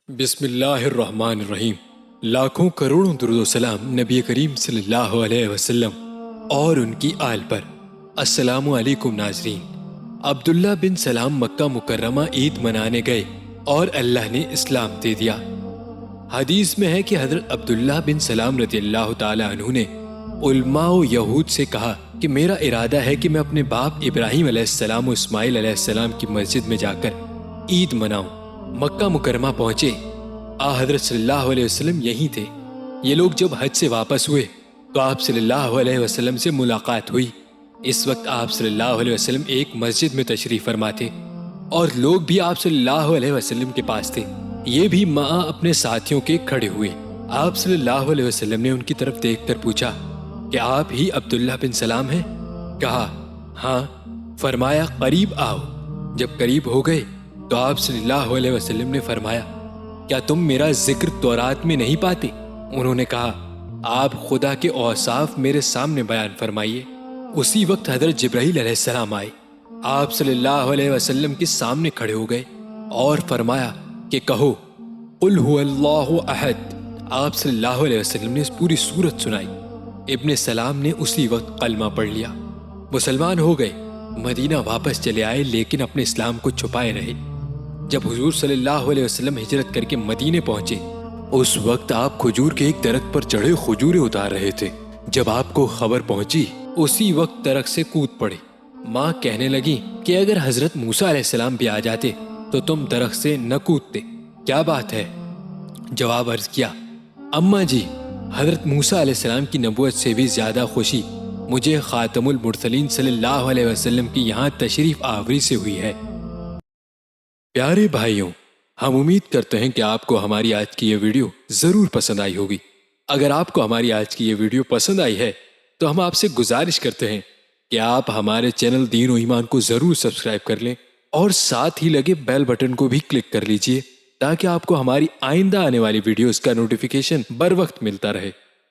بسم اللہ الرحمن الرحیم۔ لاکھوں کروڑوں درود و سلام نبی کریم صلی اللہ علیہ وسلم اور ان کی آل پر۔ السلام علیکم ناظرین۔ عبداللہ بن سلام مکہ مکرمہ عید منانے گئے اور اللہ نے اسلام دے دیا۔ حدیث میں ہے کہ حضرت عبداللہ بن سلام رضی اللہ تعالی عنہ نے علماء و یہود سے کہا کہ میرا ارادہ ہے کہ میں اپنے باپ ابراہیم علیہ السلام و اسماعیل علیہ السلام کی مسجد میں جا کر عید مناؤں۔ مکہ مکرمہ پہنچے، حضرت صلی اللہ علیہ وسلم یہیں تھے۔ یہ لوگ جب حج سے واپس ہوئے تو آپ صلی اللہ علیہ وسلم سے ملاقات ہوئی۔ اس وقت آپ صلی اللہ علیہ وسلم ایک مسجد میں تشریف فرما تھے اور لوگ بھی آپ صلی اللہ علیہ وسلم کے پاس تھے۔ یہ بھی ماں اپنے ساتھیوں کے کھڑے ہوئے۔ آپ صلی اللہ علیہ وسلم نے ان کی طرف دیکھ کر پوچھا کہ آپ ہی عبداللہ بن سلام ہیں؟ کہا ہاں۔ فرمایا قریب آؤ۔ جب قریب ہو گئے تو آپ صلی اللہ علیہ وسلم نے فرمایا کیا تم میرا ذکر تورات میں نہیں پاتے؟ انہوں نے کہا آپ خدا کے اوصاف میرے سامنے بیان فرمائیے۔ اسی وقت حضرت جبرائیل علیہ السلام آئے، آپ صلی اللہ علیہ وسلم کے سامنے کھڑے ہو گئے اور فرمایا کہ کہو قل هو اللہ احد۔ آپ صلی اللہ علیہ وسلم نے اس پوری سورت سنائی۔ ابن سلام نے اسی وقت کلمہ پڑھ لیا، مسلمان ہو گئے۔ مدینہ واپس چلے آئے لیکن اپنے اسلام کو چھپائے رہے۔ جب حضور صلی اللہ علیہ وسلم ہجرت کر کے مدینے پہنچے اس وقت آپ کھجور کے ایک درخت پر چڑھے کھجوریں اتار رہے تھے۔ جب آپ کو خبر پہنچی اسی وقت درخت سے کود پڑے۔ ماں کہنے لگی کہ اگر حضرت موسیٰ علیہ السلام بھی آ جاتے تو تم درخت سے نہ کودتے، کیا بات ہے؟ جواب عرض کیا اماں جی، حضرت موسیٰ علیہ السلام کی نبوت سے بھی زیادہ خوشی مجھے خاتم المرسلین صلی اللہ علیہ وسلم کی یہاں تشریف آوری سے ہوئی ہے۔ پیارے بھائیوں، ہم امید کرتے ہیں کہ آپ کو ہماری آج کی یہ ویڈیو ضرور پسند آئی ہوگی۔ اگر آپ کو ہماری آج کی یہ ویڈیو پسند آئی ہے تو ہم آپ سے گزارش کرتے ہیں کہ آپ ہمارے چینل دین و ایمان کو ضرور سبسکرائب کر لیں اور ساتھ ہی لگے بیل بٹن کو بھی کلک کر لیجئے تاکہ آپ کو ہماری آئندہ آنے والی ویڈیوز کا نوٹیفیکیشن بر وقت ملتا رہے۔